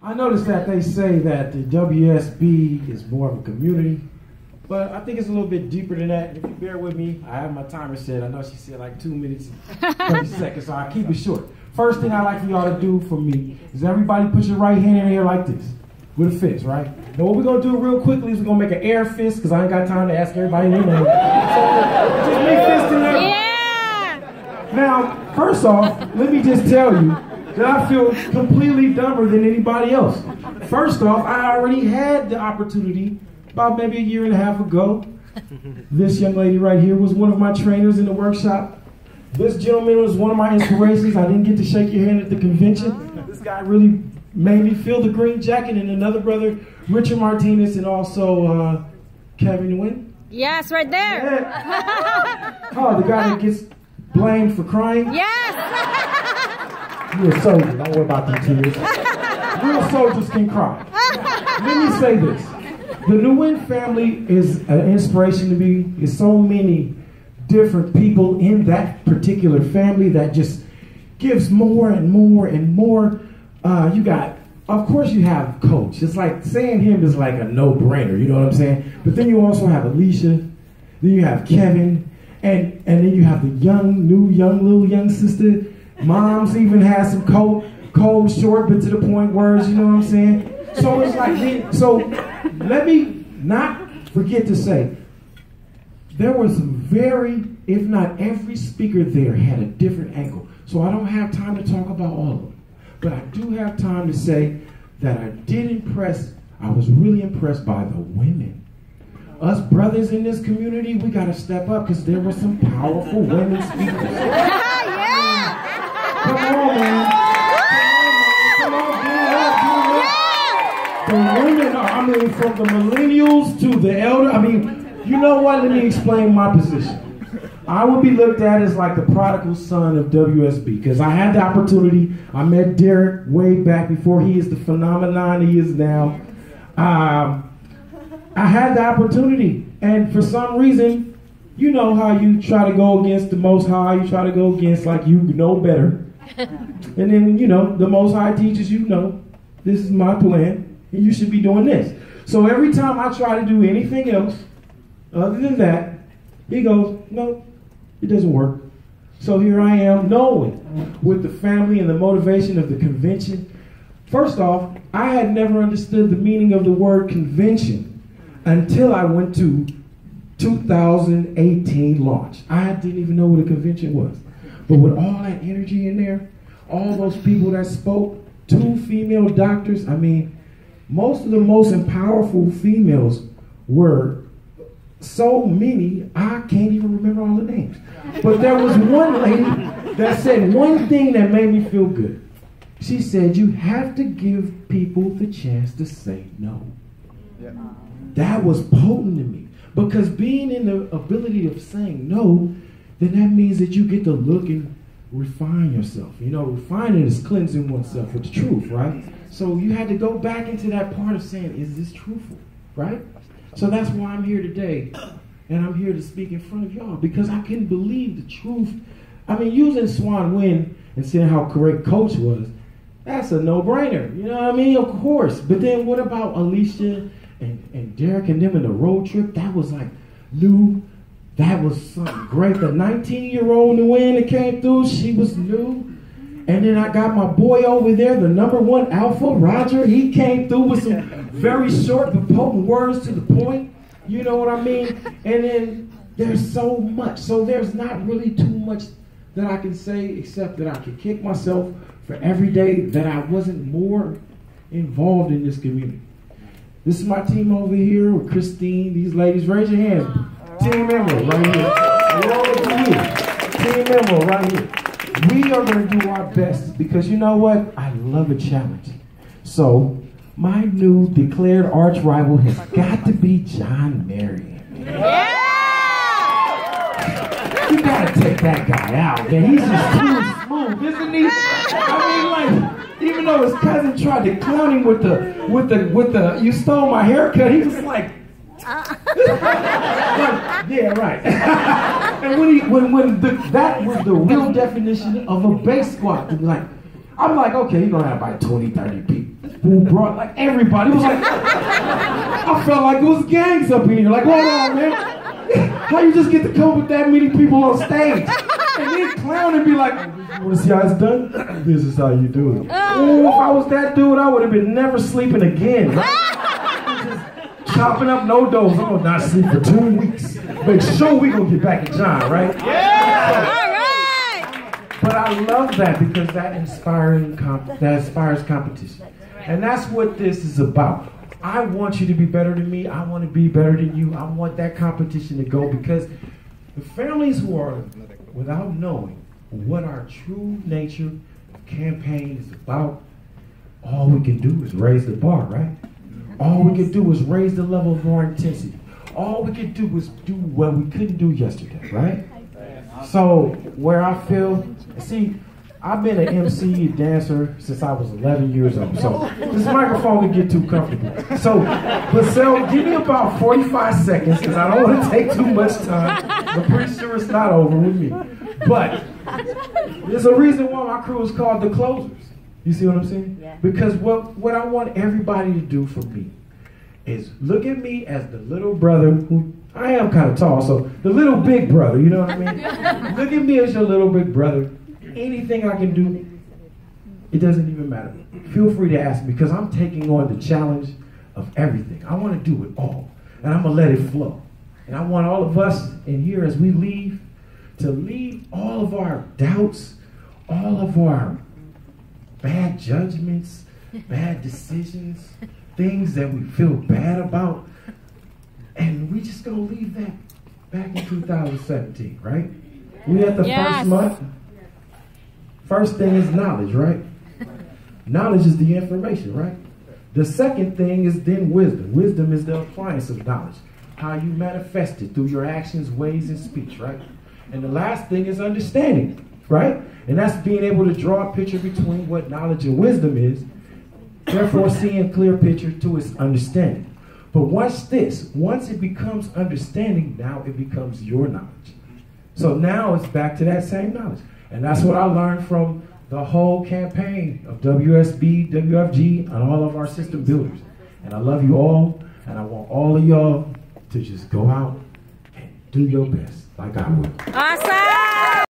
I noticed that they say that the WSB is more of a community, but I think it's a little bit deeper than that. If you bear with me, I have my timer set. I know she said like 2 minutes and 30 seconds, so I'll keep it short. First thing I'd like for y'all to do for me is everybody put your right hand in the air like this, with a fist, right? Now what we're gonna do real quickly is we're gonna make an air fist, because I ain't got time to ask everybody their name. So just make fists in there. Yeah! Now, first off, let me just tell you that I feel completely dumber than anybody else. First off, I already had the opportunity about maybe a year and a half ago. This young lady right here was one of my trainers in the workshop. This gentleman was one of my inspirations. I didn't get to shake your hand at the convention. This guy really made me feel the green jacket, and another brother, Richard Martinez, and also Kevin Nguyen. Yes, right there. Yeah. Oh, the guy that gets blamed for crying? Yes! You're a soldier, don't worry about the tears. Real soldiers can cry. Let me say this. The Nguyen family is an inspiration to me. There's so many different people in that particular family that just gives more and more and more. You got, of course you have Coach. It's like saying him is like a no-brainer, you know what I'm saying? But then you also have Alicia, then you have Kevin, and then you have the young sister. Moms even has some cold, short, but to the point words, you know what I'm saying? So it's like, so let me not forget to say, there was very, if not every speaker there had a different angle. So I don't have time to talk about all of them. But I do have time to say that I was really impressed by the women. Us brothers in this community, we gotta step up because there were some powerful women speakers. Come on, man. Come on, give it up. The women are, I mean, from the millennials to the elder, I mean, you know what? Let me explain my position. I would be looked at as like the prodigal son of WSB because I had the opportunity. I met Derek way back before he is the phenomenon he is now. I had the opportunity, and for some reason, you know how you try to go against the Most High, you try to go against like you know better. And then, you know, the Most High teaches you, no, this is my plan, and you should be doing this. So every time I try to do anything else other than that, he goes, no, it doesn't work. So here I am, knowing with the family and the motivation of the convention. First off, I had never understood the meaning of the word convention until I went to 2018 launch. I didn't even know what a convention was. But with all that energy in there, all those people that spoke, 2 female doctors, I mean, most of the most powerful females were so many, I can't even remember all the names. But there was one lady that said one thing that made me feel good. She said, you have to give people the chance to say no. Yeah. That was potent to me. Because being in the ability of saying no, then that means that you get to look and refine yourself. You know, refining is cleansing oneself with the truth, right? So you had to go back into that part of saying, is this truthful, right? So that's why I'm here today, and I'm here to speak in front of y'all, because I couldn't believe the truth. I mean, using Swan Nguyen and saying how correct Coach was, that's a no-brainer, you know what I mean? Of course. But then what about Alicia and Derek and them in the road trip? That was like new. That was something great. The 19-year-old Nguyen that came through, she was new. And then I got my boy over there, the #1 alpha, Roger. He came through with some very short but potent words to the point. You know what I mean? And then there's so much. So there's not really too much that I can say except that I can kick myself for every day that I wasn't more involved in this community. This is my team over here with Christine. These ladies, raise your hands. Team member right here. Team member right here. We are going to do our best because you know what? I love a challenge. So my new declared arch rival has got to be John Marion. Yeah! You got to take that guy out, man. He's just too smooth, isn't he? I mean, like, even though his cousin tried to clown him with the you stole my haircut, he was like, yeah, right. And that was the real definition of a bass squat. Like, I'm like, okay, you're gonna have about 20, 30 people. who brought like everybody. It was like, I felt like it was gangs up in here. Like, hold on, man. How you just get to come with that many people on stage? And then clown and be like, you want to see how it's done? This is how you do it. Oh, if I was that dude, I would have been never sleeping again. Right? Just chopping up no dose. I'm going to not sleep for 2 weeks. Make sure we going to get back at John, right? All right. But I love that because that inspires competition. And that's what this is about. I want you to be better than me. I want to be better than you. I want that competition to go because the families who are without knowing what our true nature of campaign is about, all we can do is raise the bar, right? All we can do is raise the level of our intensity. All we can do is do what we couldn't do yesterday, right? So where I feel, see, I've been an MC, dancer since I was 11 years old. So this microphone can get too comfortable. So, Marcel, give me about 45 seconds because I don't want to take too much time. I'm pretty sure it's not over with me. But there's a reason why my crew is called the Closers. You see what I'm saying? Yeah. Because what I want everybody to do for me is look at me as the little brother who, I am kind of tall, so the little big brother, you know what I mean? Look at me as your little big brother. Anything I can do, it doesn't even matter. Feel free to ask me because I'm taking on the challenge of everything. I want to do it all, and I'm going to let it flow. And I want all of us in here as we leave to leave all of our doubts, all of our bad judgments, bad decisions, things that we feel bad about, and we just going to leave that back in 2017, right? We at the first month. First thing is knowledge, right? Knowledge is the information, right? The second thing is then wisdom. Wisdom is the appliance of knowledge. How you manifest it through your actions, ways, and speech, right? And the last thing is understanding, right? And that's being able to draw a picture between what knowledge and wisdom is, therefore seeing a clear picture to its understanding. But once it becomes understanding, now it becomes your knowledge. So now it's back to that same knowledge. And that's what I learned from the whole campaign of WSB, WFG, and all of our system builders. And I love you all, and I want all of y'all to just go out and do your best like I will. Awesome!